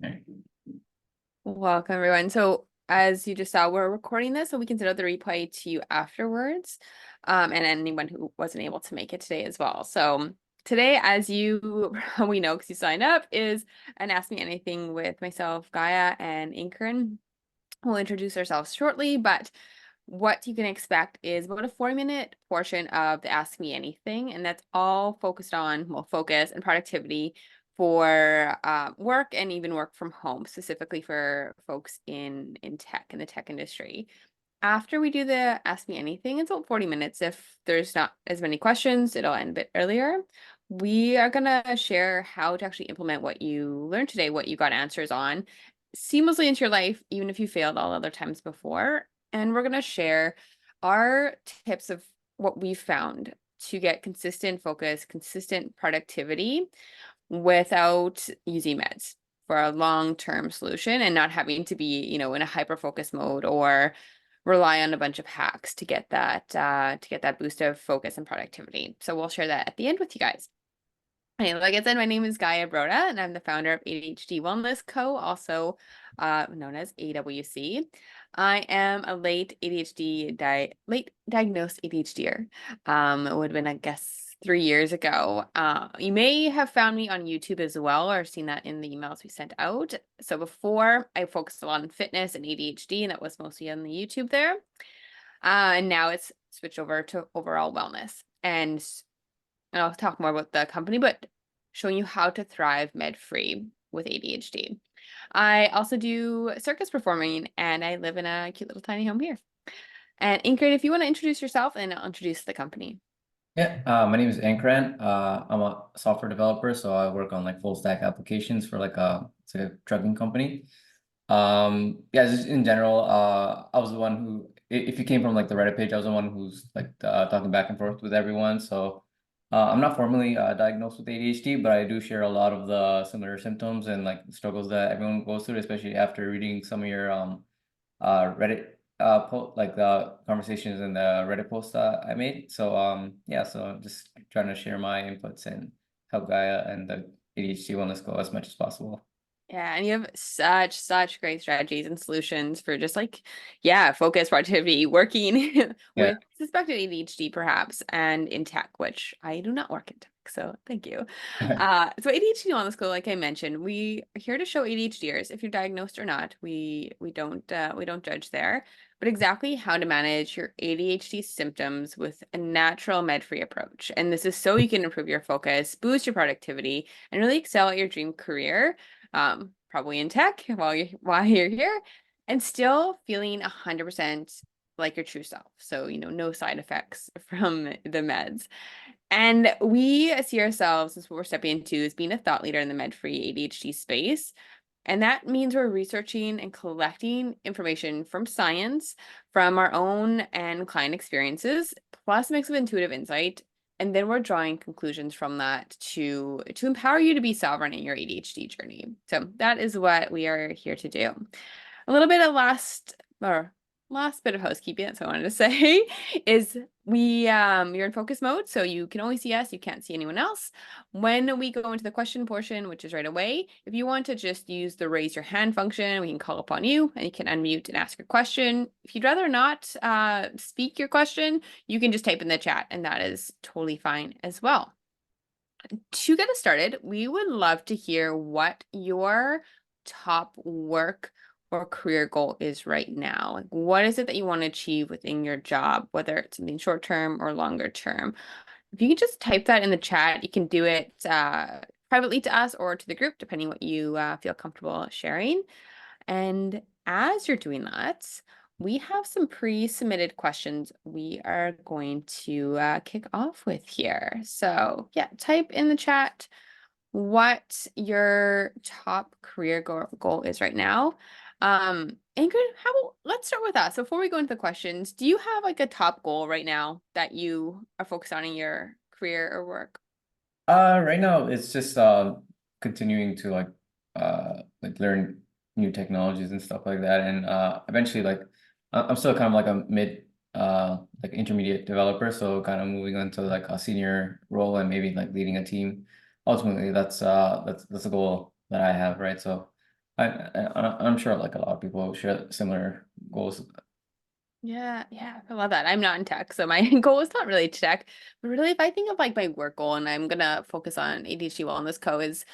Right. Welcome, everyone. So, as you just saw, we're recording this so we can send out the replay to you afterwards, and anyone who wasn't able to make it today as well. So, today, as you probably know because you signed up, is an Ask Me Anything with myself, Gaia, and Inkern. We'll introduce ourselves shortly, but what you can expect is about a 40-minute portion of the Ask Me Anything, and that's all focused on, well, focus and productivity for work and even work from home, specifically for folks in tech, in the tech industry. After we do the Ask Me Anything, it's about 40 minutes. If there's not as many questions, it'll end a bit earlier. We are going to share how to actually implement what you learned today, what you got answers on, seamlessly into your life, even if you failed all other times before. And we're going to share our tips of what we've found to get consistent focus, consistent productivity without using meds for a long-term solution and not having to be, in a hyper-focus mode or rely on a bunch of hacks to get that boost of focus and productivity. So we'll share that at the end with you guys. Anyway, like I said, my name is Gaia Broda, and I'm the founder of ADHD Wellness Co., also known as AWC. I am a late diagnosed ADHDer. It would have been, I guess, 3 years ago. You may have found me on YouTube as well, or seen that in the emails we sent out. So before, I focused a lot on fitness and ADHD, and that was mostly on the YouTube there. And now it's switched over to overall wellness. And I'll talk more about the company, but showing you how to thrive med-free with ADHD. I also do circus performing, and I live in a cute little tiny home here. And Ingrid, if you want to introduce yourself, and I'll introduce the company. Yeah, my name is Ankran. I'm a software developer, so I work on like full stack applications for it's a trucking company. Yeah, just in general, I was the one who, if you came from like the Reddit page, I was the one who's like talking back and forth with everyone. So I'm not formally diagnosed with ADHD, but I do share a lot of the similar symptoms and like struggles that everyone goes through, especially after reading some of your Reddit like the conversations in the Reddit post I made. So yeah, so I'm just trying to share my inputs and help Gaia and the ADHD Wellness go as much as possible. Yeah, and you have such great strategies and solutions for just like, yeah, focus, productivity, working Yeah. with suspected ADHD perhaps, and in tech, which I do not work in tech, so thank you. So ADHD on the school, like I mentioned, we are here to show ADHDers, if you're diagnosed or not, we don't judge there, but exactly how to manage your ADHD symptoms with a natural med-free approach. And this is so you can improve your focus, boost your productivity, and really excel at your dream career, probably in tech while you're here, and still feeling 100% like your true self. So, no side effects from the meds. And we see ourselves as what we're stepping into as being a thought leader in the med-free ADHD space. And that means we're researching and collecting information from science, from our own and client experiences, plus a mix of intuitive insight. And then we're drawing conclusions from that to empower you to be sovereign in your ADHD journey. So that is what we are here to do. A little bit of last bit of housekeeping, that's what I wanted to say, is you're in focus mode, so you can only see us, you can't see anyone else. When we go into the question portion, which is right away, if you want to just use the raise your hand function, we can call upon you and you can unmute and ask your question. If you'd rather not speak your question, you can just type in the chat, and that is totally fine as well. To get us started, we would love to hear what your top work or career goal is right now. Like, what is it that you want to achieve within your job, whether it's something short term or longer term? If you could just type that in the chat, you can do it privately to us or to the group, depending what you feel comfortable sharing. And as you're doing that, we have some pre-submitted questions we are going to kick off with here. So yeah, type in the chat what your top career goal is right now. Ingrid, let's start with us. Before we go into the questions, do you have like a top goal right now that you are focused on in your career or work? Right now it's just continuing to like learn new technologies and stuff like that, and eventually like I'm still kind of like a mid like intermediate developer, so kind of moving on to like a senior role and maybe like leading a team. Ultimately, that's a goal that I have, right? So I'm sure like a lot of people share similar goals. Yeah, yeah, I love that. I'm not in tech, so my goal is not really tech, but really if I think of like my work goal and I'm gonna focus on ADHD Wellness Co is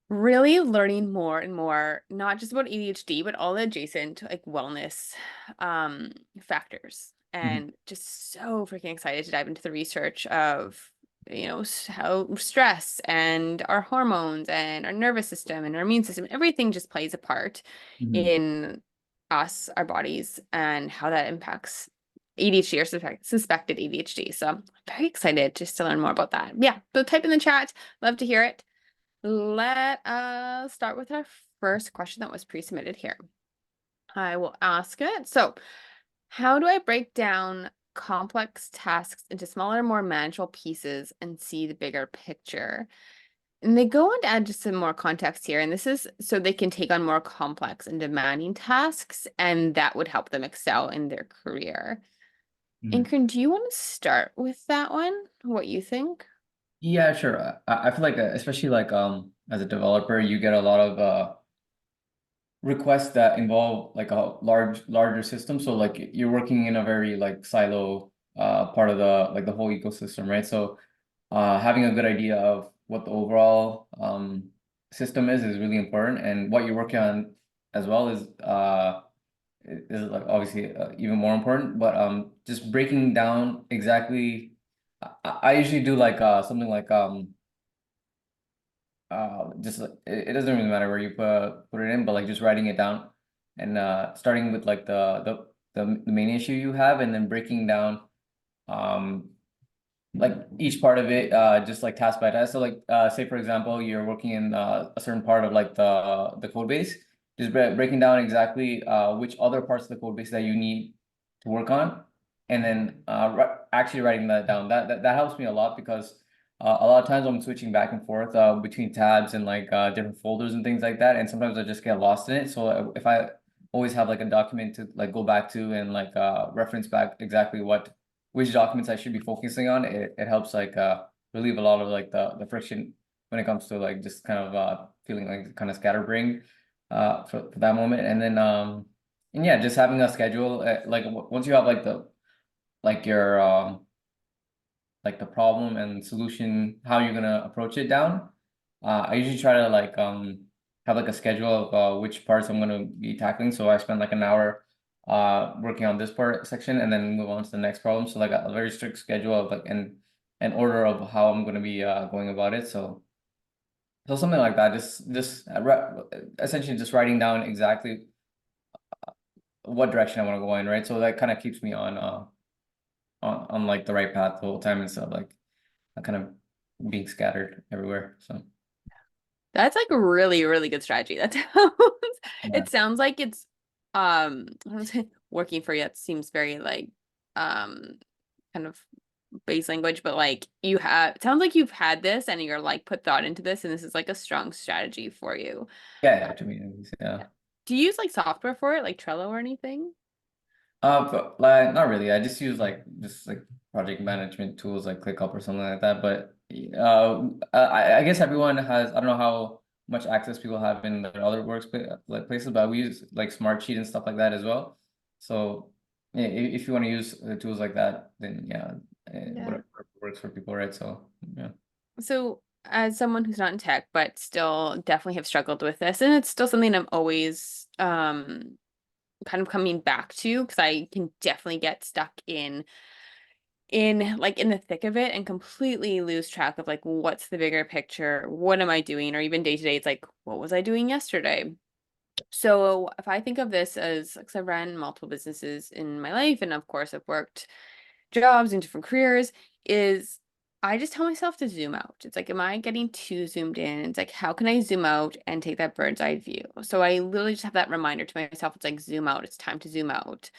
really learning more and more, not just about ADHD, but all the adjacent like wellness factors. Mhm. And just so freaking excited to dive into the research of, how stress and our hormones and our nervous system and our immune system, everything just plays a part Mhm. in us, our bodies, and how that impacts ADHD or suspected ADHD. So I'm very excited just to learn more about that. Yeah, so type in the chat. Love to hear it. Let us start with our first question that was pre-submitted here. I will ask it. So, how do I break down complex tasks into smaller, more manageable pieces and see the bigger picture? And they go on to add just some more context here. And this is so they can take on more complex and demanding tasks, and that would help them excel in their career. Mhm. Ingrid, do you want to start with that one? What you think? Yeah, sure. I feel like especially like as a developer, you get a lot of requests that involve like a larger system. So like you're working in a very like silo part of the like the whole ecosystem, right? So having a good idea of what the overall system is really important, and what you're working on as well is like obviously even more important. But just breaking down exactly, I usually do like something like just it doesn't really matter where you put it in, but like just writing it down and starting with like the main issue you have, and then breaking down um like each part of it just like task by task. So like say for example you're working in a certain part of like the code base, just breaking down exactly which other parts of the code base that you need to work on, and then actually writing that down. That helps me a lot because a lot of times I'm switching back and forth between tabs and like different folders and things like that, and sometimes I just get lost in it. So if I always have like a document to like go back to and like reference back exactly what which documents I should be focusing on, it helps like relieve a lot of like the friction when it comes to like just kind of feeling like kind of scatterbrained for that moment. And then and yeah, just having a schedule like once you have like the like your like the problem and solution, how you're gonna approach it down. I usually try to like have like a schedule of which parts I'm gonna be tackling. So I spend like an hour working on this part section and then move on to the next problem. So like a very strict schedule of like an order of how I'm gonna be going about it. So something like that. Essentially just writing down exactly what direction I want to go in, right? So that kind of keeps me on like the right path the whole time instead of like kind of being scattered everywhere. So That's like a really, really good strategy. That sounds, yeah, it sounds like it's I don't say working for you. It seems very like um kind of base language, but like it sounds like you've had this and you're like put thought into this, and this is like a strong strategy for you. yeah, to me, at least, yeah. Yeah. Do you use like software for it, like Trello or anything? But like not really. I just use like just like project management tools like ClickUp or something like that. But I guess everyone has, I don't know how much access people have in their other like places, but we use like Smartsheet and stuff like that as well. So yeah, if you want to use tools like that, then yeah, Yeah. whatever works for people, right? So yeah. So, as someone who's not in tech, but still definitely have struggled with this, and it's still something I'm always kind of coming back to because I can definitely get stuck in like in the thick of it and completely lose track of like what's the bigger picture, what am I doing, or even day to day, it's like what was I doing yesterday? So if I think of this as because I've ran multiple businesses in my life, and of course I've worked jobs and different careers, is I just tell myself to zoom out. It's like, am I getting too zoomed in? It's like, how can I zoom out and take that bird's eye view? So I literally just have that reminder to myself. It's like, zoom out. It's time to zoom out.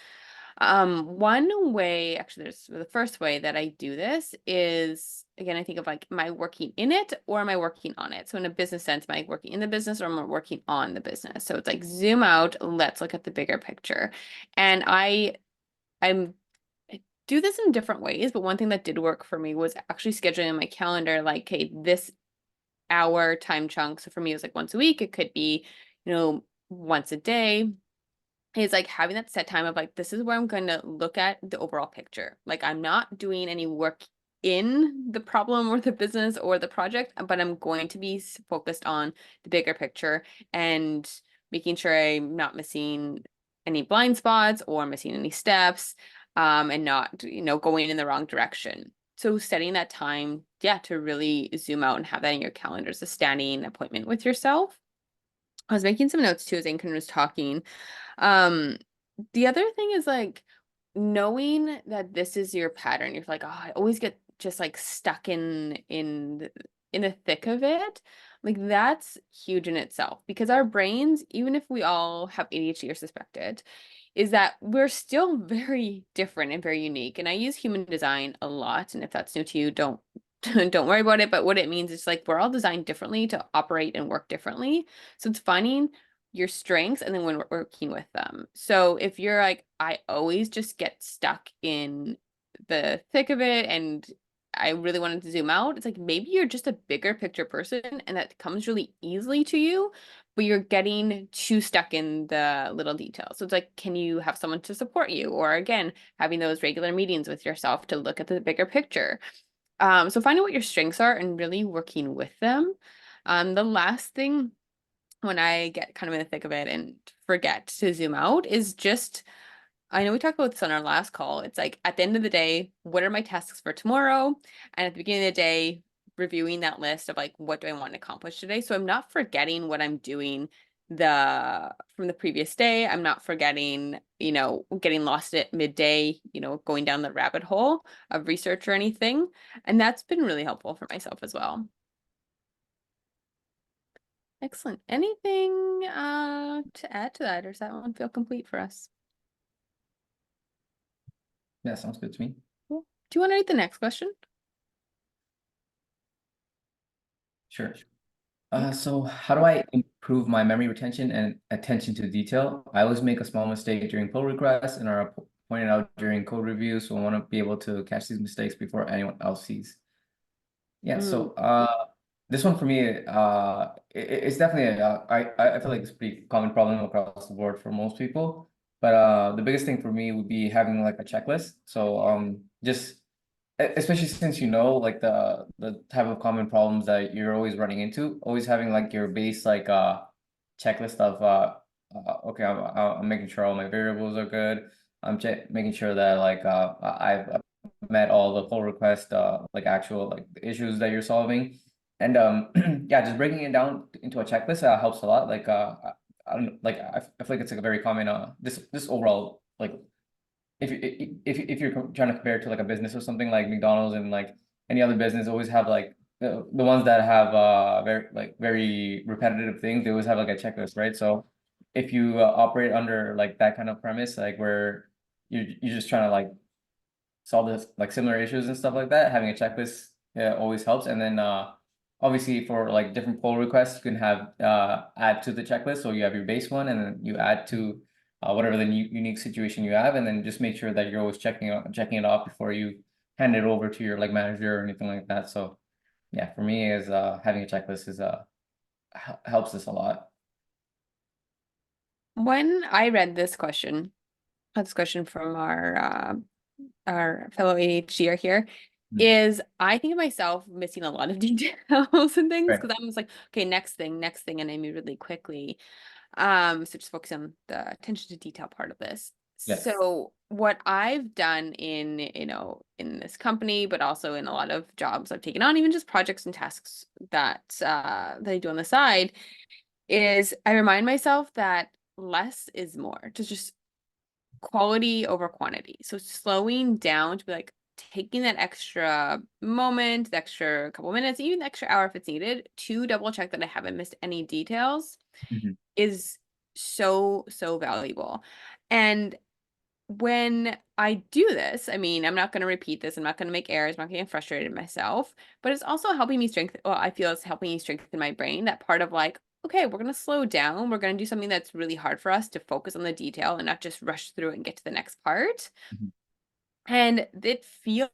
One way, actually, there's the first way that I do this is again, I think of like, am I working in it or am I working on it? So in a business sense, am I working in the business or am I working on the business? So it's like zoom out, let's look at the bigger picture. And I'm I do this in different ways, but one thing that did work for me was actually scheduling in my calendar, like, okay, this hour time chunk. So for me, it was like once a week. It could be, once a day, is like having that set time of like, this is where I'm going to look at the overall picture. Like I'm not doing any work in the problem or the business or the project, but I'm going to be focused on the bigger picture and making sure I'm not missing any blind spots or missing any steps, and not, going in the wrong direction. So setting that time, yeah, to really zoom out and have that in your calendar as a standing appointment with yourself. I was making some notes too as Aiken was talking. Um, the other thing is like knowing that this is your pattern. You're like, oh, I always get just like stuck in the thick of it. Like that's huge in itself because our brains, even if we all have ADHD or suspect it, is that we're still very different and very unique. And I use human design a lot. And if that's new to you, don't don't worry about it. But what it means is like we're all designed differently to operate and work differently. So it's finding your strengths and then when we're working with them. So if you're like, I always just get stuck in the thick of it and I really wanted to zoom out, it's like maybe you're just a bigger picture person and that comes really easily to you, but you're getting too stuck in the little details. So it's like, can you have someone to support you? Or again, having those regular meetings with yourself to look at the bigger picture. So finding what your strengths are and really working with them. The last thing when I get kind of in the thick of it and forget to zoom out is just, I know we talked about this on our last call. It's like at the end of the day, what are my tasks for tomorrow? And at the beginning of the day, reviewing that list of like, what do I want to accomplish today? So I'm not forgetting what I'm doing from the previous day. I'm not forgetting, getting lost at midday, going down the rabbit hole of research or anything. And that's been really helpful for myself as well. Excellent. Anything to add to that, or does that one feel complete for us? Yeah, sounds good to me. Cool. Do you want to read the next question? Sure. Yeah. So how do I improve my memory retention and attention to detail? I always make a small mistake during pull requests and are pointed out during code reviews, so I want to be able to catch these mistakes before anyone else sees. Yeah, Mm. so this one for me, it's definitely I feel like it's a pretty common problem across the board for most people. But the biggest thing for me would be having like a checklist. So just especially since like the type of common problems that you're always running into, always having like your base like checklist of okay, I'm making sure all my variables are good. I'm making sure that like I've met all the pull request like actual like issues that you're solving, and yeah, just breaking it down into a checklist helps a lot. Like I don't know, like I feel like it's like a very common this overall like if you're trying to compare it to like a business or something like McDonald's and like any other business always have like the ones that have very repetitive things, they always have like a checklist, right? So if you operate under like that kind of premise, like where you're just trying to like solve this like similar issues and stuff like that, having a checklist always helps. And then obviously for like different pull requests, you can have add to the checklist. So you have your base one and then you add to whatever the unique situation you have, and then just make sure that you're always checking it off before you hand it over to your like manager or anything like that. So yeah, for me is having a checklist is helps us a lot. When I read this question, from our fellow ADHDer here, Mhm. is I think of myself missing a lot of details and things Right. because I'm just like, okay, next thing, and I move really quickly. So just focus on the attention to detail part of this. Yes. So what I've done in this company, but also in a lot of jobs I've taken on, even just projects and tasks that I do on the side, is I remind myself that less is more, to just quality over quantity. So slowing down to be like taking that extra moment, the extra couple minutes, even the extra hour if it's needed to double check that I haven't missed any details Mhm. is so, so valuable. And when I do this, I mean, I'm not going to repeat this. I'm not going to make errors. I'm not getting frustrated myself, but it's also helping me strengthen, well, I feel it's helping me strengthen my brain. That part of like, okay, we're going to slow down. We're going to do something that's really hard for us to focus on the detail and not just rush through it and get to the next part. Mhm. And it feels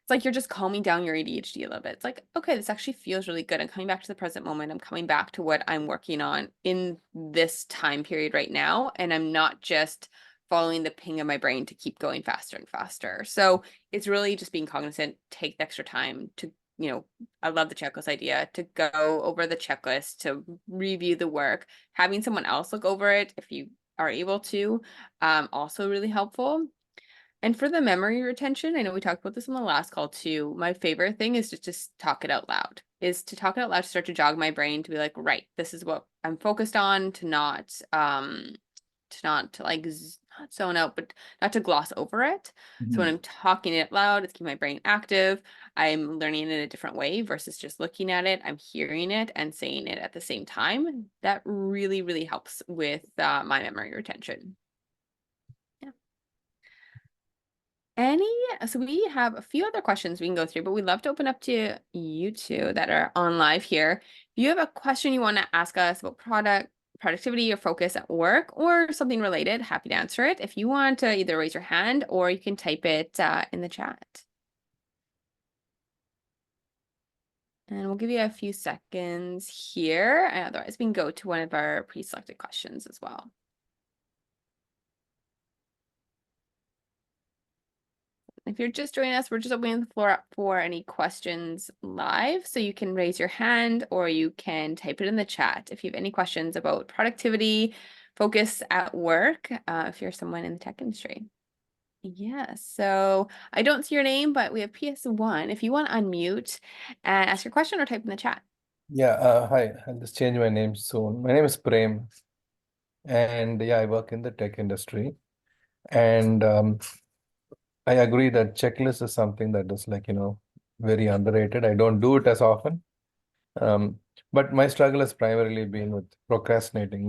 it's like you're just calming down your ADHD a little bit. It's like, okay, this actually feels really good. I'm coming back to the present moment. I'm coming back to what I'm working on in this time period right now. And I'm not just following the ping of my brain to keep going faster and faster. So it's really just being cognizant, take the extra time to, I love the checklist idea, to go over the checklist, to review the work, having someone else look over it if you are able to, also really helpful. And for the memory retention, I know we talked about this on the last call too. My favorite thing is just talk it out loud. Is to talk it out loud to start to jog my brain to be like, right, this is what I'm focused on, to like not zone out, but not to gloss over it. So when Mhm. I'm talking it loud, it's keeping my brain active. I'm learning it in a different way versus just looking at it. I'm hearing it and saying it at the same time. That really, really helps with my memory retention. Yeah. Any, so we have a few other questions we can go through, but we'd love to open up to you two that are on live here. If you have a question you want to ask us about productivity or focus at work or something related, happy to answer it. If you want to either raise your hand or you can type it in the chat. And we'll give you a few seconds here. And otherwise, we can go to one of our pre-selected questions as well. If you're just joining us, we're just opening the floor up for any questions live. So you can raise your hand or you can type it in the chat if you have any questions about productivity, focus at work, if you're someone in the tech industry. Yes, so I don't see your name, but we have PS1. If you want to unmute and ask your question or type in the chat. Yeah, hi. I'll just change my name soon. My name is Prem, and yeah, I work in the tech industry. And I agree that checklist is something that is like, very underrated. I don't do it as often. Um, but my struggle has primarily been with procrastinating.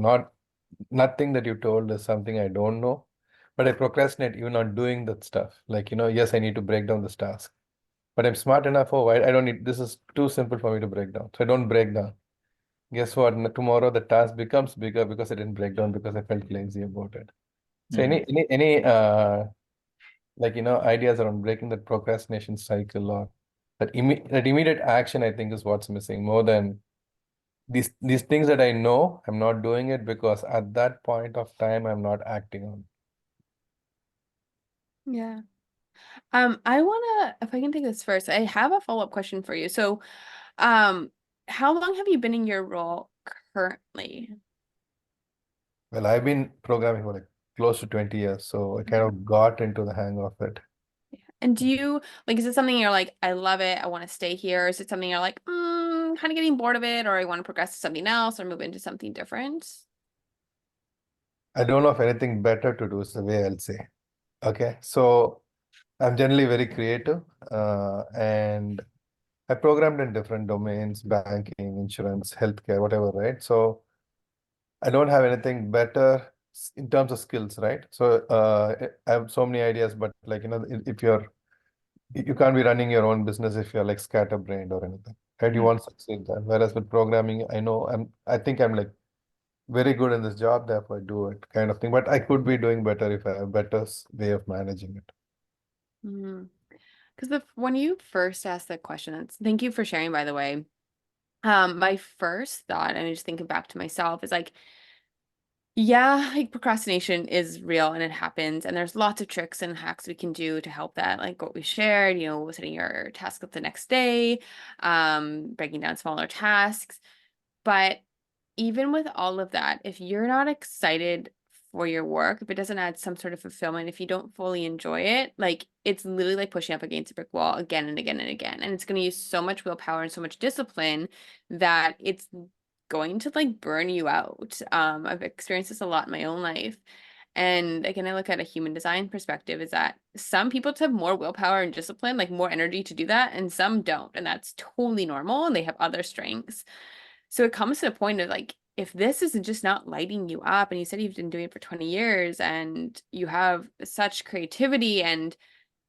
Nothing that you told is something I don't know, but I procrastinate even on doing that stuff. Like, yes, I need to break down this task, but I'm smart enough. Oh, I don't need, this is too simple for me to break down. So I don't break down. Guess what? Tomorrow the task becomes bigger because I didn't break down because I felt lazy about it. So Mhm. any ideas around breaking that procrastination cycle or that immediate action, I think is what's missing more than these things that I know I'm not doing it because at that point of time I'm not acting on. Yeah. I wanna, if I can take this first, I have a follow-up question for you. So, how long have you been in your role currently? Well, I've been programming for like close to 20 years, so I kind of got into the hang of it. And do you like, is it something you're like, I love it, I want to stay here? Or is it something you're like, kind of getting bored of it, or I want to progress to something else or move into something different? I don't know if anything better to do is the way I'll say. Okay, so I'm generally very creative, and I programmed in different domains, banking, insurance, healthcare, whatever, right? So I don't have anything better in terms of skills, right? So I have so many ideas, but like, if you can't be running your own business if you're like scatterbrained or anything, right? You Mm. won't succeed there. Whereas with programming, I think I'm like very good in this job, therefore I do it kind of thing. But I could be doing better if I have a better way of managing it. Because when you first asked that question, thank you for sharing, by the way. My first thought, and I'm just thinking back to myself, is like, yeah, like procrastination is real and it happens, and there's lots of tricks and hacks we can do to help that, like what we shared, setting your task up the next day, breaking down smaller tasks. But even with all of that, if you're not excited for your work, if it doesn't add some sort of fulfillment, if you don't fully enjoy it, like it's literally like pushing up against a brick wall again and again and again. And it's going to use so much willpower and so much discipline that it's going to like burn you out. I've experienced this a lot in my own life. And again, I look at a human design perspective is that some people have more willpower and discipline, like more energy to do that, and some don't. And that's totally normal. And they have other strengths. So it comes to a point of like, if this is just not lighting you up, and you said you've been doing it for 20 years and you have such creativity and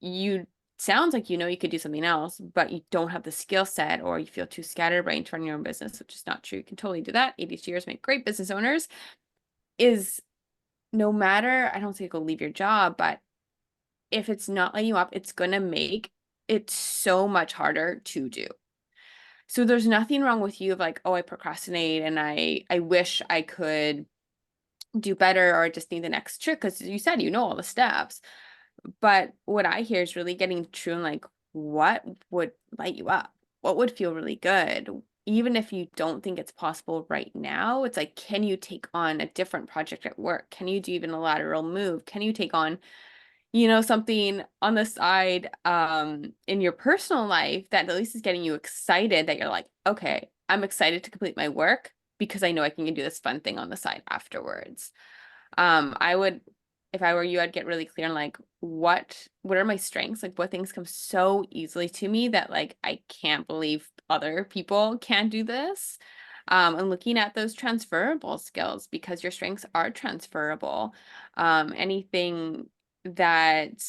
you sounds like you could do something else, but you don't have the skill set or you feel too scatterbrained to run your own business, which is not true. You can totally do that. ADHDers make great business owners. Is no matter, I don't say go leave your job, but if it's not lighting you up, it's gonna make it's so much harder to do. So there's nothing wrong with you of like, oh, I procrastinate and I wish I could do better, or I just need the next trick, because you said you know all the steps. But what I hear is really getting true and like, what would light you up? What would feel really good? Even if you don't think it's possible right now, it's like, can you take on a different project at work? Can you do even a lateral move? Can you take on, something on the side in your personal life that at least is getting you excited, that you're like, okay, I'm excited to complete my work because I know I can do this fun thing on the side afterwards. I would, if I were you, I'd get really clear on like what are my strengths? Like what things come so easily to me that like I can't believe other people can't do this. And looking at those transferable skills, because your strengths are transferable. Anything that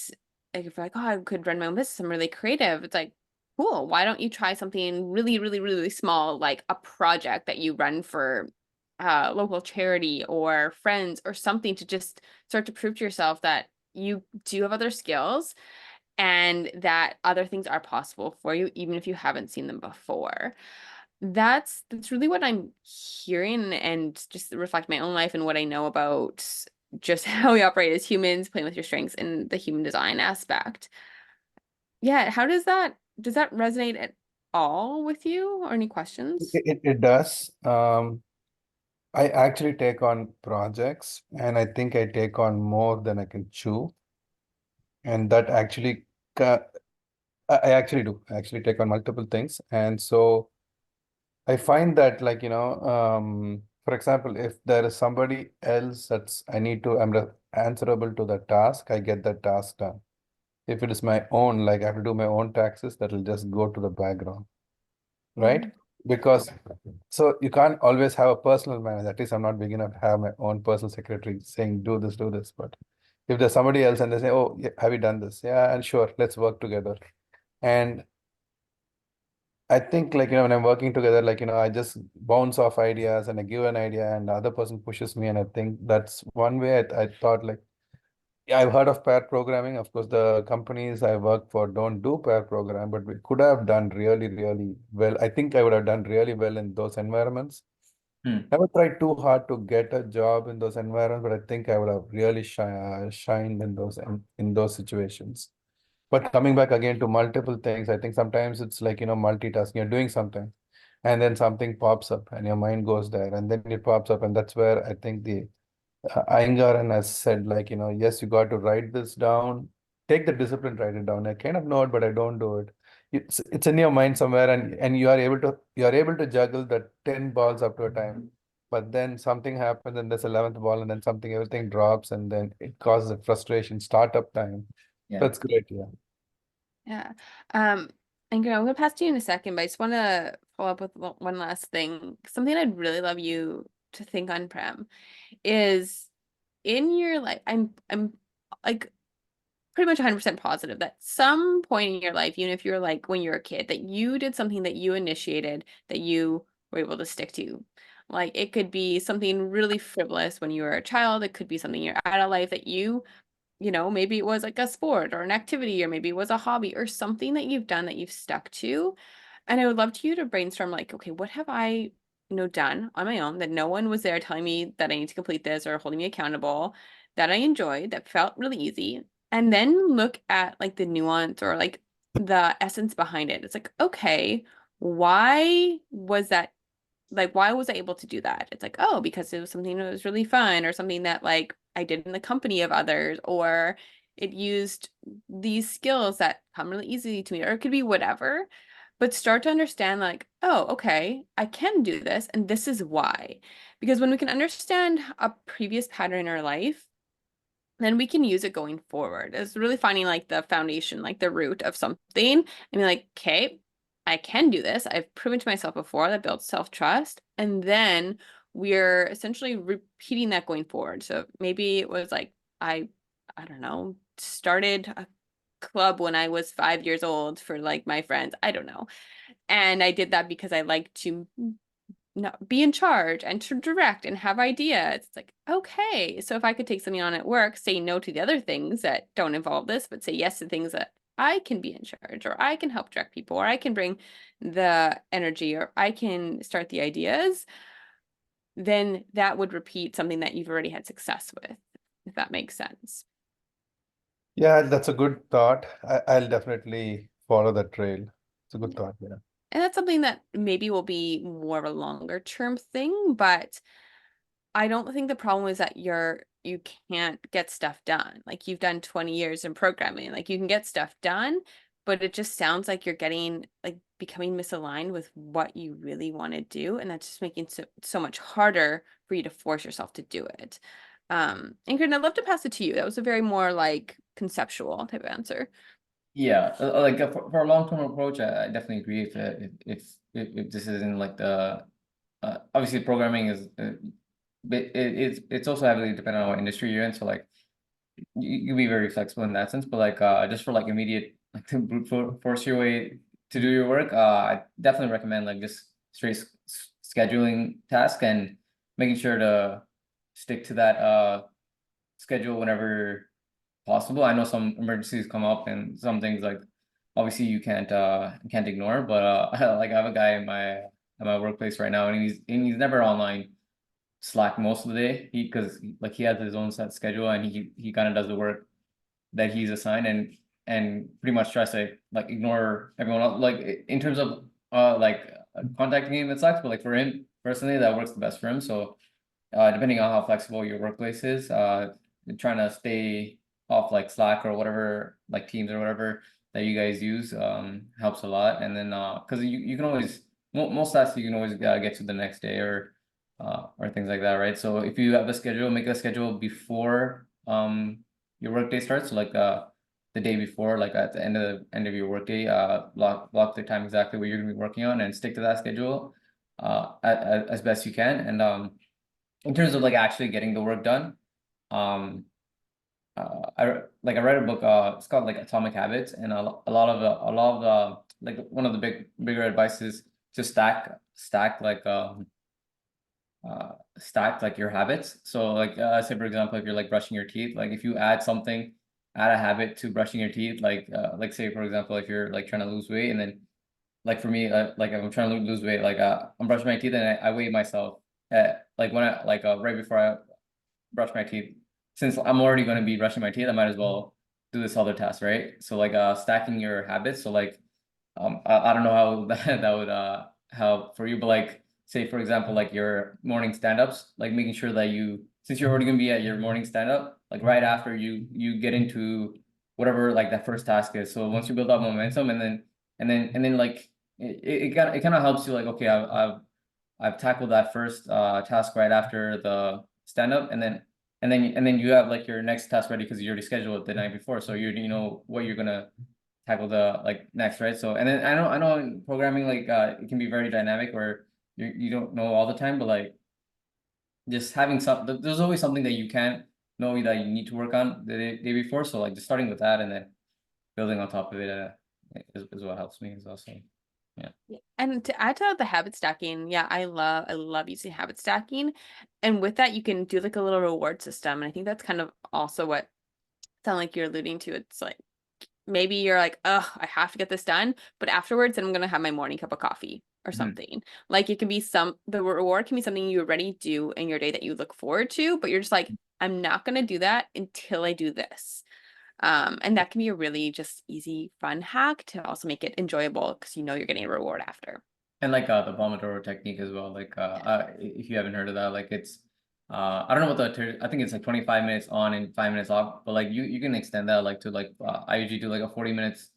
like if you're like, oh, I could run my own business, I'm really creative. It's like, cool, why don't you try something really, really, really small, like a project that you run for local charity or friends or something, to just start to prove to yourself that you do have other skills and that other things are possible for you, even if you haven't seen them before. That's really what I'm hearing, and just reflect my own life and what I know about just how we operate as humans, playing with your strengths and the human design aspect. Yeah, how does that resonate at all with you, or any questions? It does. I actually take on projects, and I think I take on more than I can chew. And that actually, I actually do. I actually take on multiple things. And so I find that, like, for example, if there is somebody else I'm answerable to the task, I get that task done. If it is my own, like I have to do my own taxes, that will just go to the background, right? Because so you can't always have a personal manager. At least I'm not big enough to have my own personal secretary saying, do this, do this. But if there's somebody else and they say, oh, yeah, have you done this? Yeah, and sure, let's work together. And I think, like, when I'm working together, like, I just bounce off ideas and I give an idea and the other person pushes me. And I think that's one way I thought, like, yeah, I've heard of pair programming. Of course, the companies I work for don't do pair program, but we could have done really, really well. I think I would have done really well in those environments. Never tried too hard to get a job in those environments, but I think I would have really shined in those situations. But coming back again to multiple things, I think sometimes it's like, multitasking. You're doing something, and then something pops up, and your mind goes there, and then it pops up, and that's where I think the Iyengar has said, like, yes, you got to write this down. Take the discipline, write it down. I kind of know it, but I don't do it. It's in your mind somewhere, and you are able to juggle the 10 balls up to a time. But then something happens, and there's 11th ball, and then everything drops, and then it causes a frustration. Startup time. Yeah. That's great, yeah. Yeah. Um, and I'm gonna pass to you in a second, but I just want to follow up with one last thing. Something I'd really love you to think on, Prem, is in your life, I'm like pretty much 100% positive that some point in your life, even if you're like when you're a kid, that you did something that you initiated that you were able to stick to. Like it could be something really frivolous when you were a child. It could be something in your adult life that maybe it was like a sport or an activity, or maybe it was a hobby or something that you've done that you've stuck to. And I would love you to brainstorm like, okay, what have I, done on my own that no one was there telling me that I need to complete this or holding me accountable, that I enjoyed, that felt really easy. And then look at like the nuance or like the essence behind it. It's like, okay, why was that, like why was I able to do that? It's like, oh, because it was something that was really fun, or something that like I did in the company of others, or it used these skills that come really easily to me, or it could be whatever. But start to understand like, oh, okay, I can do this, and this is why. Because when we can understand a previous pattern in our life, then we can use it going forward. It's really finding like the foundation, like the root of something, and be like, okay, I can do this. I've proven to myself before. That builds self-trust. And then we're essentially repeating that going forward. So maybe it was like, I don't know, started a club when I was 5 years old for like my friends. I don't know. And I did that because I like to be in charge and to direct and have ideas. It's like, okay, so if I could take something on at work, say no to the other things that don't involve this, but say yes to things that I can be in charge, or I can help direct people, or I can bring the energy, or I can start the ideas, then that would repeat something that you've already had success with, if that makes sense. Yeah, that's a good thought. I'll definitely follow that trail. It's a good thought, yeah. And that's something that maybe will be more of a longer term thing, but I don't think the problem is that you can't get stuff done. Like you've done 20 years in programming, like you can get stuff done, but it just sounds like you're getting like becoming misaligned with what you really want to do, and that's just making so much harder for you to force yourself to do it. Ingrid, I'd love to pass it to you. That was a very more like conceptual type of answer. Yeah, like for a long-term approach, I definitely agree. If this isn't like the obviously programming is, but it's also heavily dependent on what industry you're in. So like you can be very flexible in that sense. But like just for like immediate like to force your way to do your work, I definitely recommend like just straight scheduling task and making sure to stick to that schedule whenever possible. I know some emergencies come up and some things like obviously you can't ignore, but like I have a guy in my workplace right now, and he's never online Slack most of the day. Because like he has his own set schedule, and he kind of does the work that he's assigned, and pretty much tries to like ignore everyone else. Like in terms of contacting him, it sucks, but like for him personally, that works the best for him. So depending on how flexible your workplace is, trying to stay off like Slack or whatever, like Teams or whatever that you guys use, helps a lot. And then because you can always most tasks you can always get to the next day or things like that, right? So if you have a schedule, make a schedule before your workday starts. So like the day before, like at the end of your workday, block the time exactly what you're gonna be working on and stick to that schedule as best you can. And in terms of like actually getting the work done, I read a book, it's called like Atomic Habits, and a lot of like one of the bigger advice is to stack like your habits. So like say for example, if you're like brushing your teeth, like if you add a habit to brushing your teeth, like say for example, if you're like trying to lose weight, and then like for me, like if I'm trying to lose weight, like I'm brushing my teeth and I weigh myself like when I like right before I brush my teeth. Since I'm already going to be brushing my teeth, I might as well do this other task, right? So like stacking your habits. So like I don't know how that would help for you, but like say for example, like your morning stand-ups, like making sure that since you're already gonna be at your morning stand-up, like right after you get into whatever like that first task is. So once you build up momentum, and then like it kind of helps you like, okay, I've tackled that first task right after the stand-up, and then you have like your next task ready because you already scheduled it the night before, so you know what you're gonna tackle the like next, right? So and then I know in programming like it can be very dynamic where you don't know all the time, but like just having there's always something that you can't know that you need to work on the day before. So like just starting with that and then building on top of it is what helps me as well. So yeah. And to add to the habit stacking, yeah, I love using habit stacking. And with that, you can do like a little reward system. And I think that's kind of also what sound like you're alluding to. It's like maybe you're like, oh, I have to get this done, but afterwards, then I'm gonna have my morning cup of coffee or something. Like it can be the reward can be something you already do in your day that you look forward to, but you're just like, I'm not gonna do that until I do this. And that can be a really just easy, fun hack to also make it enjoyable because you know you're getting a reward after. And like the Pomodoro technique as well. Like if you haven't heard of that, like it's I don't know what I think it's like 25 minutes on and 5 minutes off, but like you can extend that like to like I usually do like a 40 minutes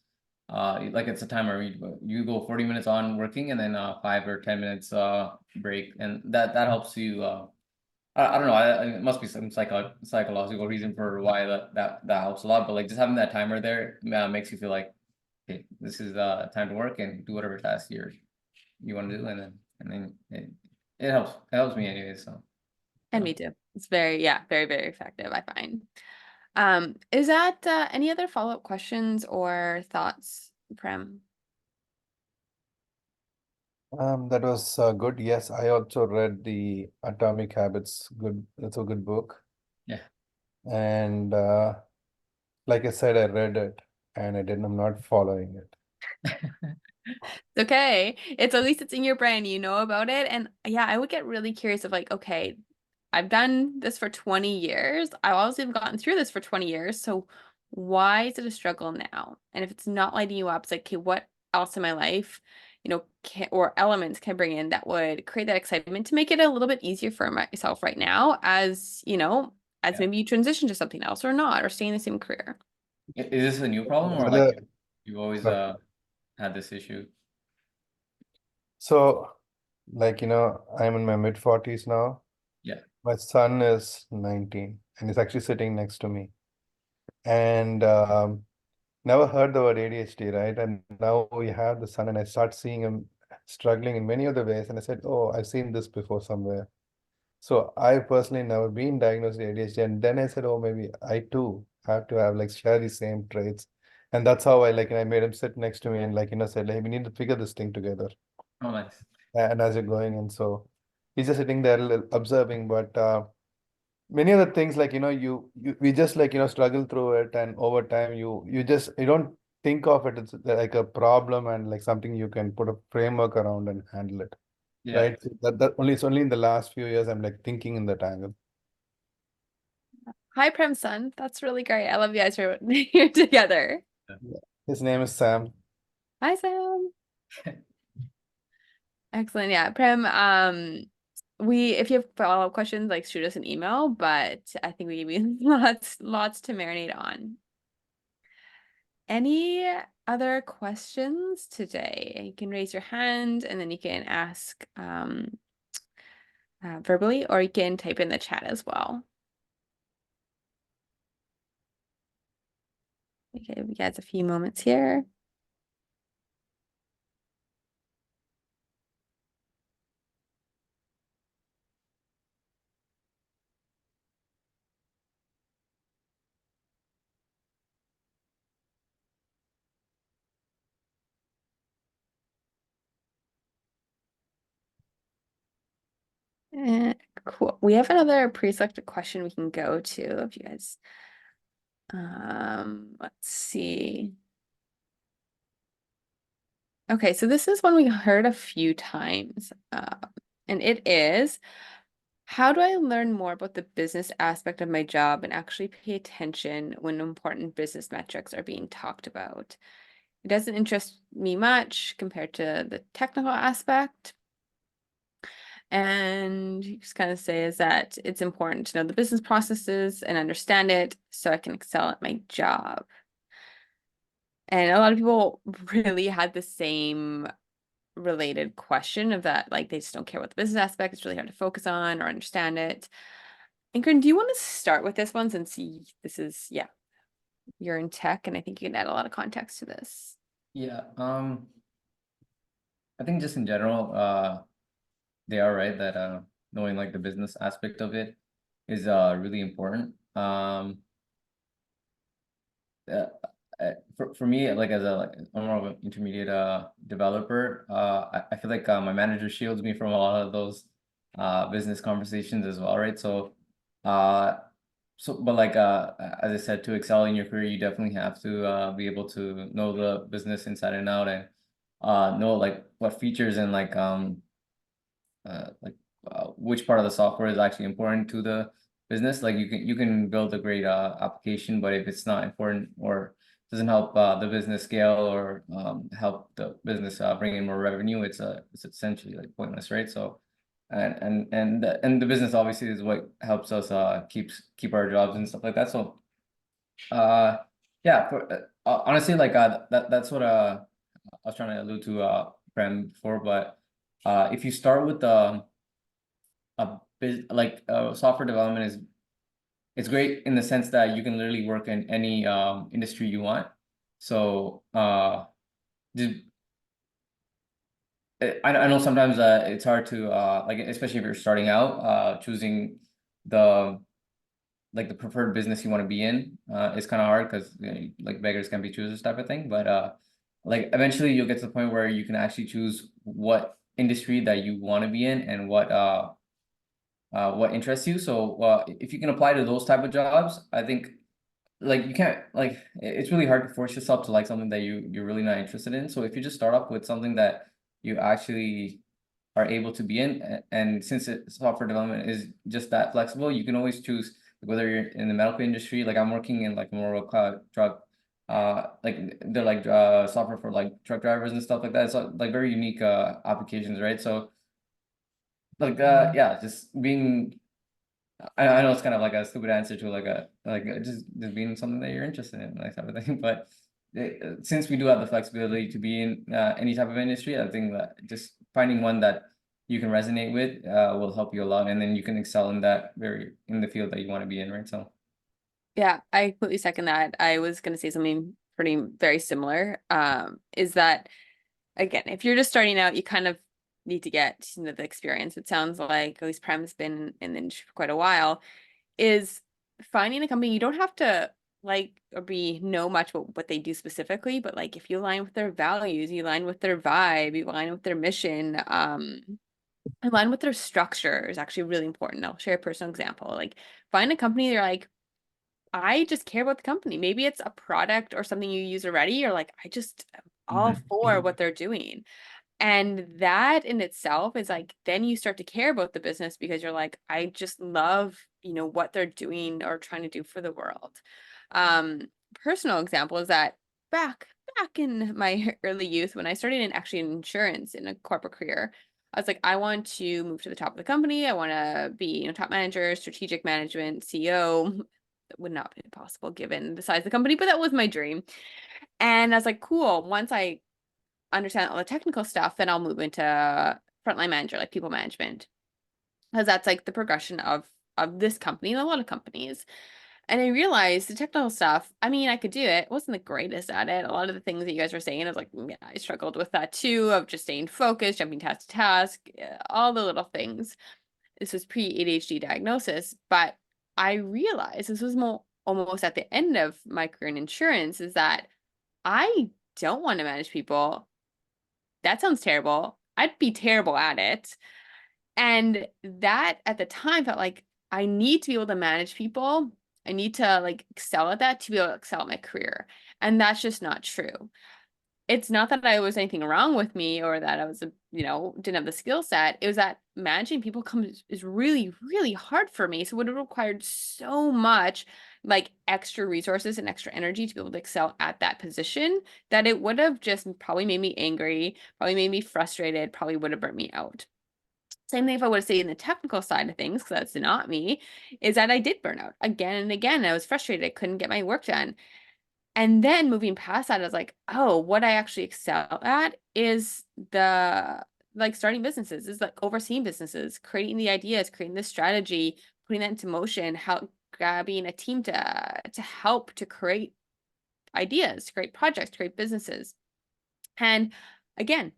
like it's a timer. You go 40 minutes on working and then 5 or 10 minutes break, and that helps you I don't know. It must be some psychological reason for why that helps a lot. But like just having that timer there makes you feel like, okay, this is time to work and do whatever task you want to do, and then it helps me anyway. So And me too. It's very, yeah, very, very effective, I find. Is that any other follow-up questions or thoughts, Prem? That was good. Yes, I also read the Atomic Habits. Good, it's a good book. yeah, And like I said, I read it and I'm not following it. It's okay. It's at least it's in your brain, you know about it. And yeah, I would get really curious of like, okay, I've done this for 20 years. I've also gotten through this for 20 years. So why is it a struggle now? And if it's not lighting you up, it's like, okay, what else in my life, or elements can I bring in that would create that excitement to make it a little bit easier for myself right now as, as Yeah. maybe you transition to something else or not, or stay in the same career. Is this a new problem, or Whether- like you've always had this issue? So, like, I'm in my mid-40s now. Yeah. My son is 19 and he's actually sitting next to me. And never heard the word ADHD, right? And now we have the son, and I start seeing him struggling in many other ways. And I said, oh, I've seen this before somewhere. So I personally never been diagnosed with ADHD. And then I said, oh, maybe I too have to have share the same traits. And that's how I made him sit next to me and said, we need to figure this thing together. Oh, nice. And as you're going, and so he's just sitting there observing, but many other things we just struggle through it, and over time you don't think of it as like a problem and something you can put a framework around and handle it. Yeah. Right? So it's only in the last few years I'm thinking in that angle. Hi, Prem son. That's really great. I love you guys are here together. Yeah. His name is Sam. Hi, Sam. Excellent. Yeah, Prem, if you have follow-up questions, shoot us an email, but I think we gave you lots to marinate on. Any other questions today? You can raise your hand and then you can ask verbally, or you can type in the chat as well. Okay, we got a few moments here. Cool. We have another pre-selected question we can go to if you guys let's see. Okay, so this is one we heard a few times. And it is, how do I learn more about the business aspect of my job and actually pay attention when important business metrics are being talked about? It doesn't interest me much compared to the technical aspect. And you just kind of say is that it's important to know the business processes and understand it so I can excel at my job. And a lot of people really had the same related question of that, they just don't care what the business aspect, it's really hard to focus on or understand it. Ingrid, do you want to start with this one, since this is, you're in tech, and I think you can add a lot of context to this. Yeah. I think just in general, they are right that knowing the business aspect of it is really important. For me, as I'm more of an intermediate developer, I feel like my manager shields me from a lot of those business conversations as well, right? So but as I said, to excel in your career, you definitely have to be able to know the business inside and out, and know what features and which part of the software is actually important to the business. You can build a great application, but if it's not important or doesn't help the business scale or help the business bring in more revenue, it's essentially pointless, right? So and the business obviously is what helps us keep our jobs and stuff like that. So yeah, honestly, that's what I was trying to allude to Prem before. But if you start with software development, it's great in the sense that you can literally work in any industry you want. So I know sometimes it's hard to especially if you're starting out, choosing the preferred business you want to be in is kind of hard, because beggars can be choosers type of thing. But eventually you'll get to the point where you can actually choose what industry that you want to be in and what interests you. So if you can apply to those type of jobs, I think like you can't like it's really hard to force yourself to like something that you're really not interested in. So if you just start off with something that you actually are able to be in, and since software development is just that flexible, you can always choose whether you're in the medical industry. Like I'm working in like more truck, like they're like software for like truck drivers and stuff like that. So like very unique applications, right? So like yeah, just being I know it's kind of like a stupid answer to like just being something that you're interested in, like type of thing. But since we do have the flexibility to be in any type of industry, I think that just finding one that you can resonate with will help you a lot, and then you can excel in that in the field that you want to be in, right? So Yeah, I completely second that. I was going to say something very similar. Is that again, if you're just starting out, you kind of need to get the experience. It sounds like at least Prem's been in the industry for quite a while. Is finding a company you don't have to like or know much about what they do specifically, but like if you align with their values, you align with their vibe, you align with their mission, align with their structure is actually really important. I'll share a personal example. Like find a company you're like, I just care about the company. Maybe it's a product or something you use already. Or like, I just am all for what they're doing. And that in itself is like, then you start to care about the business because you're like, I just love, what they're doing or trying to do for the world. Personal example is that back in my early youth, when I started in insurance in a corporate career, I was like, I want to move to the top of the company. I want to be, top manager, strategic management, CEO. That would not be possible given the size of the company, but that was my dream. And I was like, cool. Once I understand all the technical stuff, then I'll move into frontline manager, like people management, because that's like the progression of this company and a lot of companies. And I realized the technical stuff, I mean, I could do it. Wasn't the greatest at it. A lot of the things that you guys were saying, I was like, yeah, I struggled with that too, of just staying focused, jumping task to task, all the little things. This was pre-ADHD diagnosis, but I realized this was almost at the end of my career in insurance, is that I don't want to manage people. That sounds terrible. I'd be terrible at it. And that at the time felt like I need to be able to manage people. I need to like excel at that to be able to excel at my career. And that's just not true. It's not that I was anything wrong with me or that I was, didn't have the skill set. It was that managing people is really, really hard for me. So it would have required so much like extra resources and extra energy to be able to excel at that position that it would have just probably made me angry, probably made me frustrated, probably would have burnt me out. Same thing if I would say in the technical side of things, because that's not me, is that I did burn out again and again. I was frustrated. I couldn't get my work done. And then moving past that, I was like, oh, what I actually excel at is like starting businesses, is like overseeing businesses, creating the ideas, creating the strategy, putting that into motion, grabbing a team to help to create ideas, to create projects, to create businesses. And again,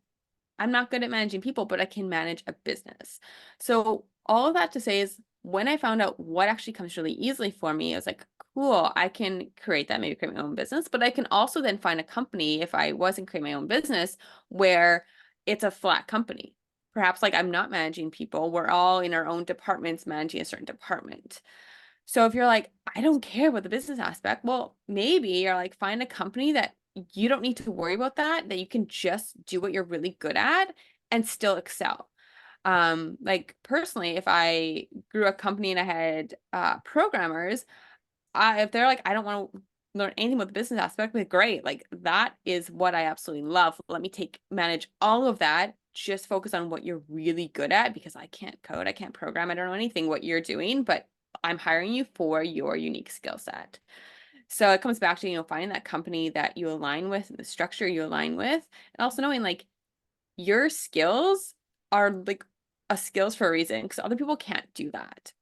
I'm not good at managing people, but I can manage a business. So all of that to say is when I found out what actually comes really easily for me, I was like, cool, I can create that, maybe create my own business, but I can also then find a company if I wasn't creating my own business where it's a flat company. Perhaps like I'm not managing people. We're all in our own departments managing a certain department. So if you're like, I don't care about the business aspect, well, maybe you're like, find a company that you don't need to worry about that you can just do what you're really good at and still excel. Like personally, if I grew a company and I had programmers, if they're like, I don't want to learn anything about the business aspect, like great, like that is what I absolutely love. Let me manage all of that. Just focus on what you're really good at because I can't code, I can't program, I don't know anything what you're doing, but I'm hiring you for your unique skill set. So it comes back to, finding that company that you align with and the structure you align with, and also knowing like your skills are like a skills for a reason because other people can't do that.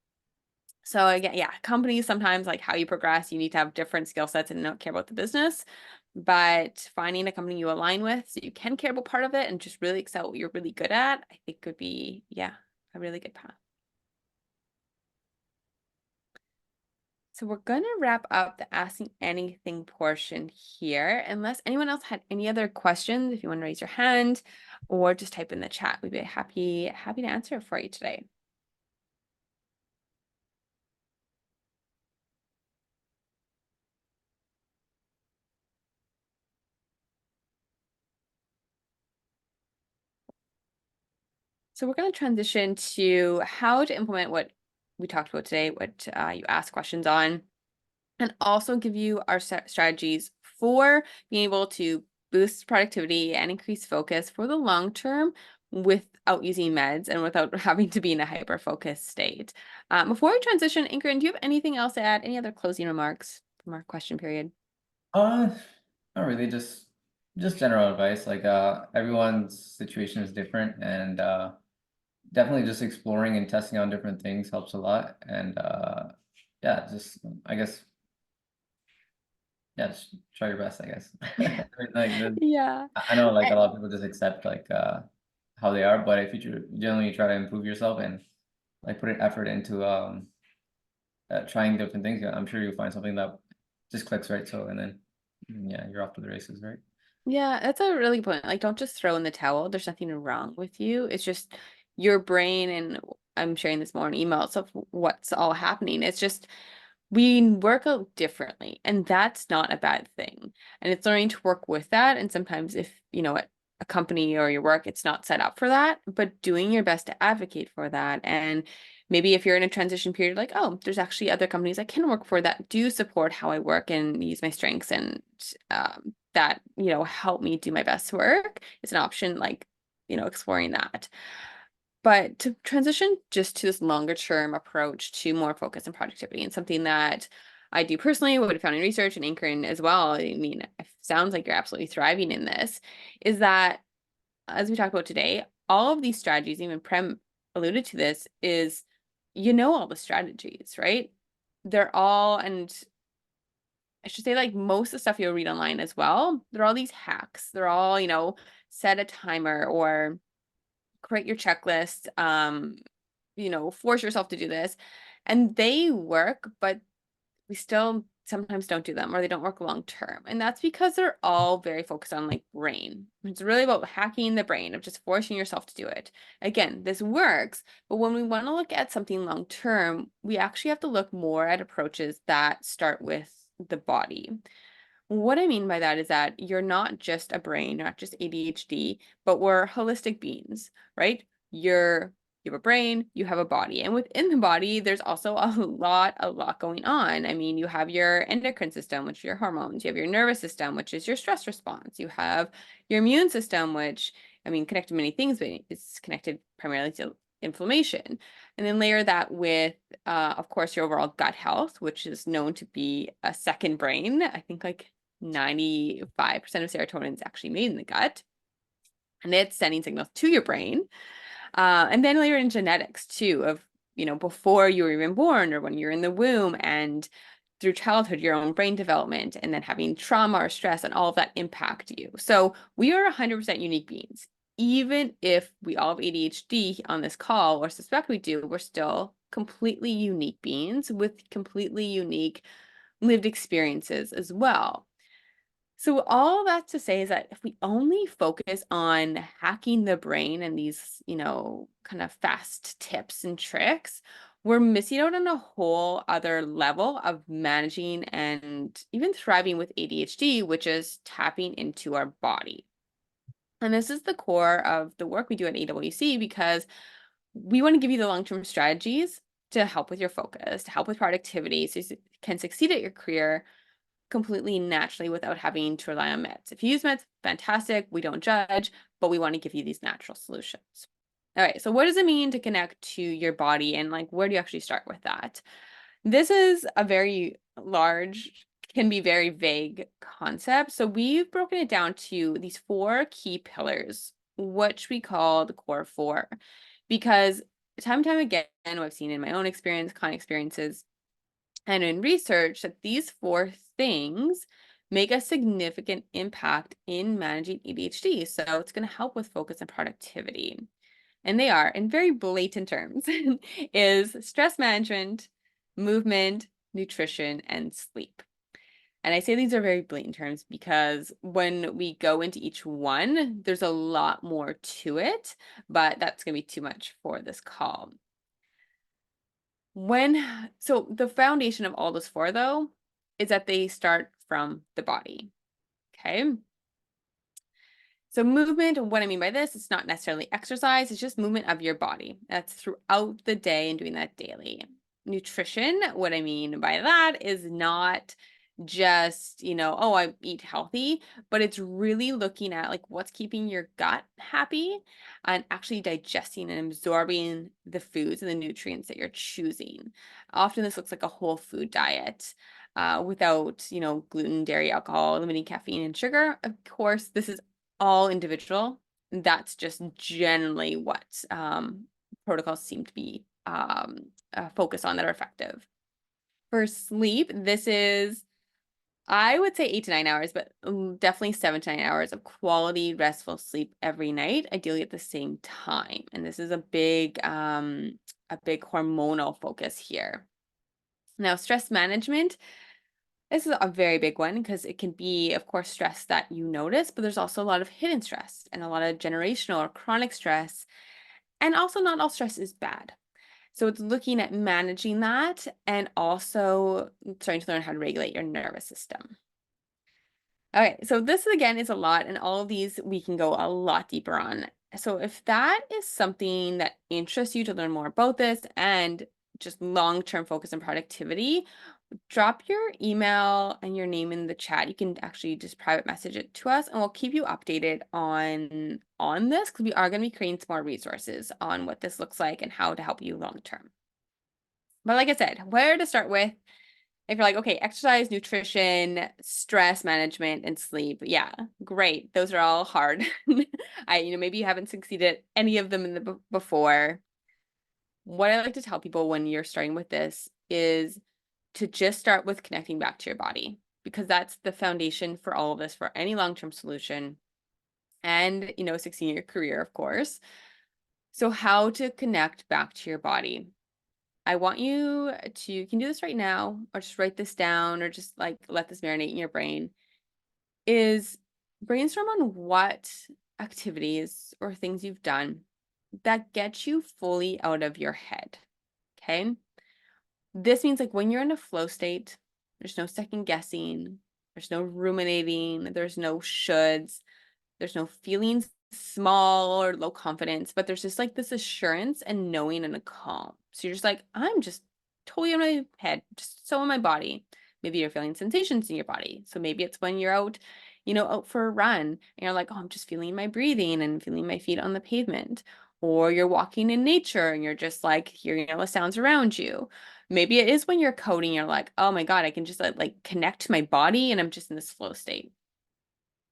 So again, yeah, companies sometimes like how you progress, you need to have different skill sets and not care about the business. But finding a company you align with so you can care about part of it and just really excel what you're really good at, I think could be, yeah, a really good path. So we're going to wrap up the asking anything portion here. Unless anyone else had any other questions, if you want to raise your hand or just type in the chat, we'd be happy to answer it for you today. So we're going to transition to how to implement what we talked about today, what you asked questions on, and also give you our strategies for being able to boost productivity and increase focus for the long term without using meds and without having to be in a hyper-focused state. Before we transition, Ingrid, do you have anything else to add? Any other closing remarks from our question period? Not really, just general advice. Like everyone's situation is different, and definitely just exploring and testing out different things helps a lot. And yeah, just I guess yeah, just try your best, I guess. Like Yeah. I know like a lot of people just accept like how they are, but if you generally try to improve yourself and like put an effort into trying different things, I'm sure you'll find something that just clicks, right? So and then yeah, you're off to the races, right? Yeah, that's a really good point. Like, don't just throw in the towel. There's nothing wrong with you. It's just your brain, and I'm sharing this more in emails of what's all happening. It's just we work out differently, and that's not a bad thing. And it's learning to work with that. And sometimes if, at a company or your work, it's not set up for that, but doing your best to advocate for that. And maybe if you're in a transition period, like, oh, there's actually other companies I can work for that do support how I work and use my strengths and that, help me do my best work. It's an option, like, exploring that. But to transition just to this longer term approach to more focus and productivity, and something that I do personally, what I found in research and anchoring as well, I mean, it sounds like you're absolutely thriving in this, is that as we talked about today, all of these strategies, even Prem alluded to this, is all the strategies, right? They're all, and I should say, like, most of the stuff you'll read online as well, they're all these hacks. They're all, set a timer or create your checklist, force yourself to do this. And they work, but we still sometimes don't do them, or they don't work long term. And that's because they're all very focused on like brain. It's really about hacking the brain, of just forcing yourself to do it. Again, this works, but when we want to look at something long term, we actually have to look more at approaches that start with the body. What I mean by that is that you're not just a brain, not just ADHD, but we're holistic beings, right? You have a brain, you have a body, and within the body, there's also a lot going on. I mean, you have your endocrine system, which are your hormones. You have your nervous system, which is your stress response. You have your immune system, which, I mean, connected to many things, but it's connected primarily to inflammation. And then layer that with, of course, your overall gut health, which is known to be a second brain. I think like 95% of serotonin is actually made in the gut, and it's sending signals to your brain. And then layer in genetics too, of, before you were even born or when you're in the womb and through childhood, your own brain development, and then having trauma or stress and all of that impact you. So we are 100% unique beings. Even if we all have ADHD on this call, or suspect we do, we're still completely unique beings with completely unique lived experiences as well. So all that to say is that if we only focus on hacking the brain and these, kind of fast tips and tricks, we're missing out on a whole other level of managing and even thriving with ADHD, which is tapping into our body. And this is the core of the work we do at AWC, because we want to give you the long-term strategies to help with your focus, to help with productivity, so you can succeed at your career completely naturally without having to rely on meds. If you use meds, fantastic. We don't judge, but we want to give you these natural solutions. All right, so what does it mean to connect to your body, and like, where do you actually start with that? This is a very large, can be very vague concept. So we've broken it down to these 4 key pillars, which we call the core 4, because time and time again, I've seen in my own experience, client experiences, and in research, that these 4 things make a significant impact in managing ADHD. So it's going to help with focus and productivity. And they are, in very blatant terms, is stress management, movement, nutrition, and sleep. And I say these are very blatant terms because when we go into each one, there's a lot more to it, but that's going to be too much for this call. So the foundation of all those 4, though, is that they start from the body. Okay. So movement, what I mean by this, it's not necessarily exercise, it's just movement of your body. That's throughout the day and doing that daily. Nutrition, what I mean by that is not just, oh, I eat healthy, but it's really looking at like what's keeping your gut happy and actually digesting and absorbing the foods and the nutrients that you're choosing. Often this looks like a whole food diet. Without, gluten, dairy, alcohol, limiting caffeine and sugar. Of course, this is all individual. That's just generally what protocols seem to be focused on that are effective. For sleep, this is, I would say 8 to 9 hours, but definitely 7 to 9 hours of quality, restful sleep every night, ideally at the same time. And this is a big hormonal focus here. Now, stress management. This is a very big one because it can be, of course, stress that you notice, but there's also a lot of hidden stress and a lot of generational or chronic stress. And also, not all stress is bad. So it's looking at managing that and also starting to learn how to regulate your nervous system. Okay, so this again is a lot, and all of these we can go a lot deeper on. So if that is something that interests you to learn more about this and just long-term focus on productivity, drop your email and your name in the chat. You can actually just private message it to us, and we'll keep you updated on this because we are going to be creating some more resources on what this looks like and how to help you long term. But like I said, where to start with? If you're like, okay, exercise, nutrition, stress management, and sleep, yeah, great. Those are all hard. Maybe you haven't succeeded at any of them in the before. What I like to tell people when you're starting with this is to just start with connecting back to your body, because that's the foundation for all of this, for any long-term solution and, succeeding in your career, of course. So how to connect back to your body. I want you can do this right now, or just write this down, or just like let this marinate in your brain, is brainstorm on what activities or things you've done that get you fully out of your head. Okay. This means like when you're in a flow state, there's no second guessing, there's no ruminating, there's no shoulds, there's no feeling small or low confidence, but there's just like this assurance and knowing and a calm. So you're just like, I'm just totally in my head, just so in my body. Maybe you're feeling sensations in your body. So maybe it's when you're out, out for a run and you're like, oh, I'm just feeling my breathing and feeling my feet on the pavement. Or you're walking in nature and you're just like hearing all the sounds around you. Maybe it is when you're coding, you're like, oh my God, I can just like connect to my body and I'm just in this flow state.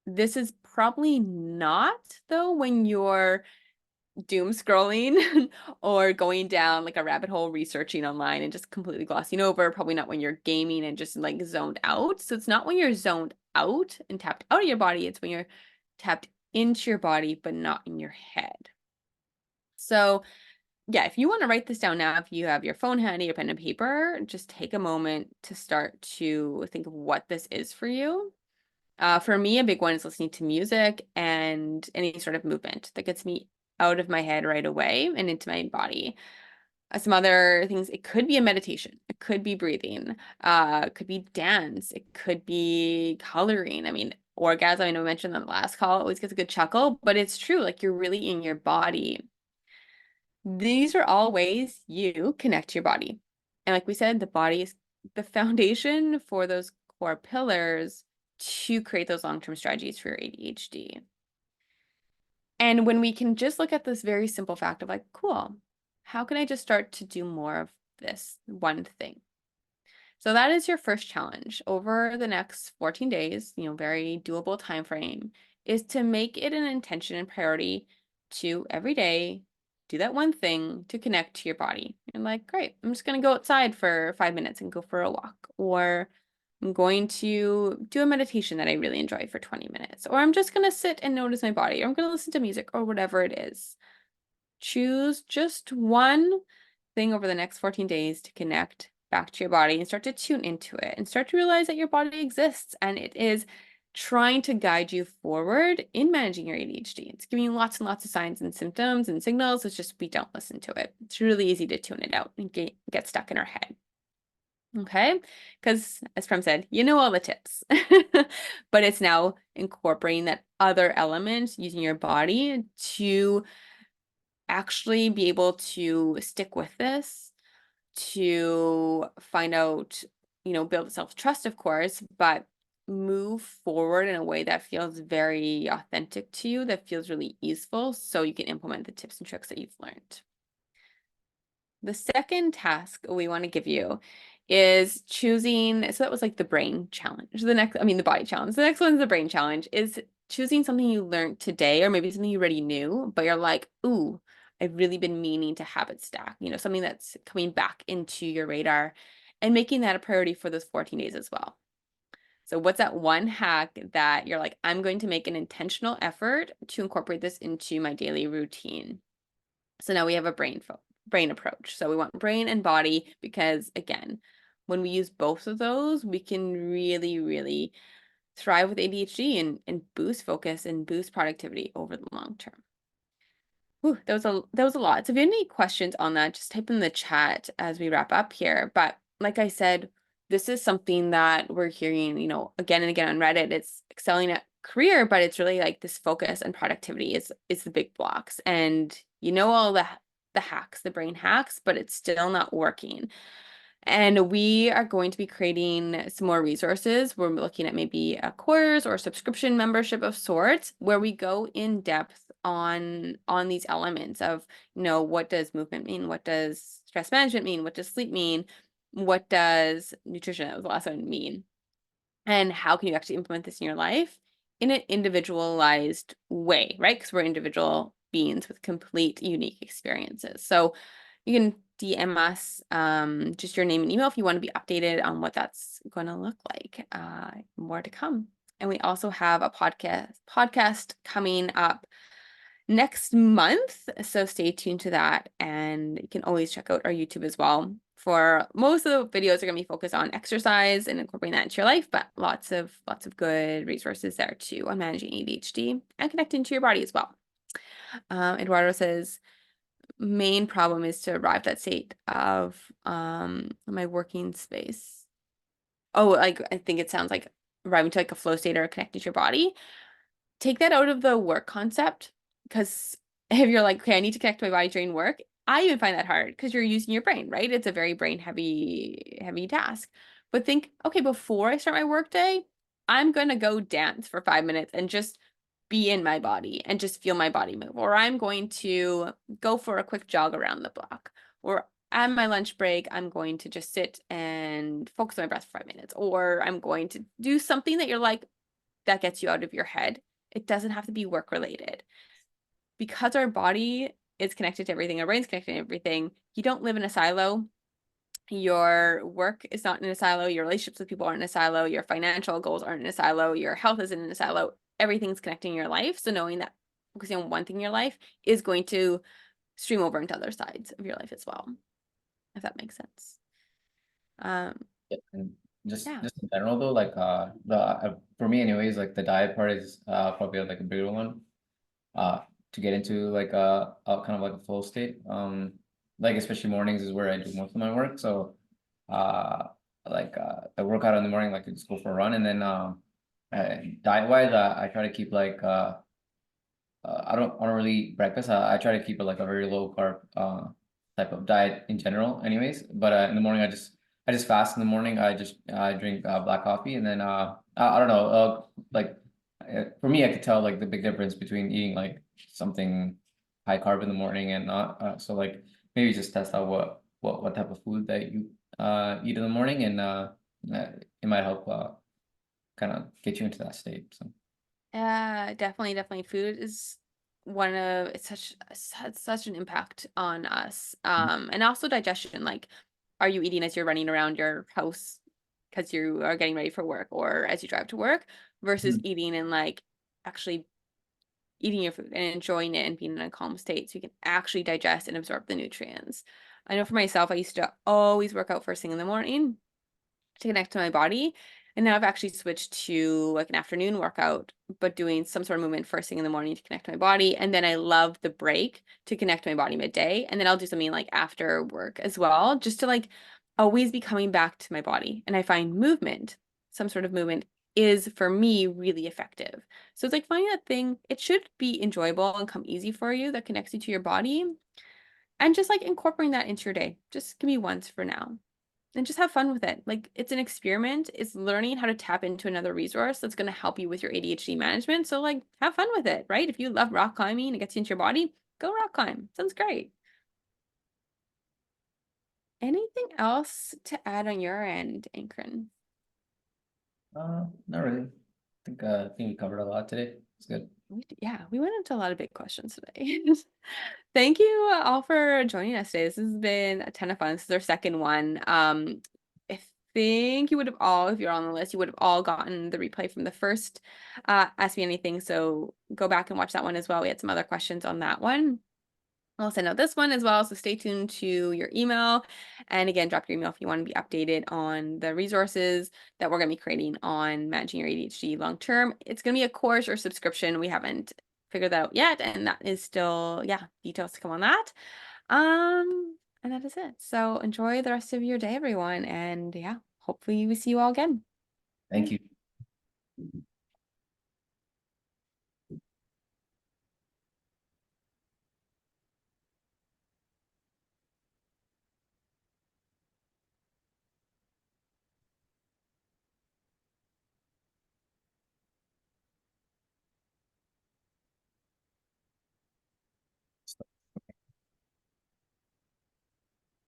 This is probably not, though, when you're doom scrolling or going down like a rabbit hole researching online and just completely glossing over. Probably not when you're gaming and just like zoned out. So it's not when you're zoned out and tapped out of your body. It's when you're tapped into your body, but not in your head. So yeah, if you want to write this down now, if you have your phone handy, your pen and paper, just take a moment to start to think of what this is for you. For me, a big one is listening to music and any sort of movement that gets me out of my head right away and into my body. Some other things, it could be a meditation, it could be breathing, it could be dance, it could be coloring. I mean, orgasm, I know I mentioned on the last call, always gets a good chuckle, but it's true, like you're really in your body. These are all ways you connect to your body. And like we said, the body is the foundation for those core pillars to create those long-term strategies for your ADHD. And when we can just look at this very simple fact of like, cool, how can I just start to do more of this one thing? So that is your first challenge over the next 14 days, very doable time frame, is to make it an intention and priority to every day do that one thing to connect to your body. You're like, great, I'm just going to go outside for 5 minutes and go for a walk, or I'm going to do a meditation that I really enjoy for 20 minutes, or I'm just going to sit and notice my body, or I'm going to listen to music, or whatever it is. Choose just one thing over the next 14 days to connect back to your body and start to tune into it and start to realize that your body exists and it is trying to guide you forward in managing your ADHD. It's giving you lots and lots of signs and symptoms and signals. It's just we don't listen to it. It's really easy to tune it out and get stuck in our head. Okay, because as Prem said, you know all the tips, but it's now incorporating that other element, using your body to actually be able to stick with this, to find out, build self-trust, of course, but move forward in a way that feels very authentic to you, that feels really easeful, so you can implement the tips and tricks that you've learned. The second task we want to give you is choosing, so that was like the brain challenge. The body challenge. The next one is the brain challenge, is choosing something you learned today, or maybe something you already knew, but you're like, ooh, I've really been meaning to habit stack, something that's coming back into your radar, and making that a priority for those 14 days as well. So what's that one hack that you're like, I'm going to make an intentional effort to incorporate this into my daily routine? So now we have a brain approach. So we want brain and body because, again, when we use both of those, we can really, really thrive with ADHD and boost focus and boost productivity over the long term. Whew, that was a lot. So if you have any questions on that, just type in the chat as we wrap up here. But like I said, this is something that we're hearing, again and again on Reddit. It's excelling at career, but it's really like this focus and productivity is the big blocks. And all the hacks, the brain hacks, but it's still not working. And we are going to be creating some more resources. We're looking at maybe a course or subscription membership of sorts, where we go in depth on these elements of, what does movement mean? What does stress management mean? What does sleep mean? What does nutrition, that was the last one, mean? And how can you actually implement this in your life in an individualized way, right? Because we're individual beings with complete unique experiences. So you can DM us just your name and email if you want to be updated on what that's going to look like. More to come. And we also have a podcast coming up next month. So stay tuned to that. And you can always check out our YouTube as well. For most of the videos are going to be focused on exercise and incorporating that into your life, but lots of good resources there too on managing ADHD and connecting to your body as well. Eduardo says, main problem is to arrive that state of my working space. Oh, like I think it sounds like arriving to like a flow state or connecting to your body. Take that out of the work concept, because if you're like, okay, I need to connect to my body during work, I even find that hard because you're using your brain, right? It's a very brain heavy task. But think, okay, before I start my work day, I'm gonna go dance for 5 minutes and just be in my body and just feel my body move. Or I'm going to go for a quick jog around the block. Or at my lunch break, I'm going to just sit and focus on my breath for 5 minutes. Or I'm going to do something that you're like, that gets you out of your head. It doesn't have to be work related. Because our body is connected to everything, our brain's connected to everything, you don't live in a silo. Your work is not in a silo. Your relationships with people aren't in a silo. Your financial goals aren't in a silo. Your health isn't in a silo. Everything's connecting your life. So knowing that focusing on one thing in your life is going to stream over into other sides of your life as well, if that makes sense. Yeah, and just Yeah. in general though, like for me anyways, like the diet part is probably like a bigger one. To get into like a kind of like a flow state. Like especially mornings is where I do most of my work. So I work out in the morning, like I just go for a run, and then diet wise, I try to keep like I don't really eat breakfast. I try to keep it like a very low carb type of diet in general, anyways. But in the morning, I just fast in the morning. I drink black coffee, and then I don't know, for me, I could tell like the big difference between eating like something high carb in the morning and not. So like maybe just test out what type of food that you eat in the morning, and it might help kind of get you into that state. So. Definitely. Food is it's such an impact on us. And also digestion. Like, are you eating as you're running around your house because you are getting ready for work, or as you drive to work, versus eating and like actually eating your food and enjoying it and being in a calm state so you can actually digest and absorb the nutrients. I know for myself, I used to always work out first thing in the morning to connect to my body. And now I've actually switched to like an afternoon workout, but doing some sort of movement first thing in the morning to connect to my body. And then I love the break to connect to my body midday. And then I'll do something like after work as well, just to like always be coming back to my body. And I find movement, some sort of movement, is for me really effective. So it's like finding that thing, it should be enjoyable and come easy for you that connects you to your body. And just like incorporating that into your day. Just give me once for now. And just have fun with it. Like it's an experiment. It's learning how to tap into another resource that's going to help you with your ADHD management. So like have fun with it, right? If you love rock climbing and it gets you into your body, go rock climb. Sounds great. Anything else to add on your end, Ankron? Not really. I think we covered a lot today. It's good. Yeah, we went into a lot of big questions today. Thank you all for joining us today. This has been a ton of fun. This is our second one. I think you would have all, if you're on the list, you would have all gotten the replay from the first Ask Me Anything. So go back and watch that one as well. We had some other questions on that one. I'll send out this one as well, so stay tuned to your email. And again, drop your email if you want to be updated on the resources that we're going to be creating on managing your ADHD long term. It's going to be a course or subscription. We haven't figured that out yet, and that is still, yeah, details to come on that. And that is it. So enjoy the rest of your day, everyone. And yeah, hopefully we see you all again. Thank you.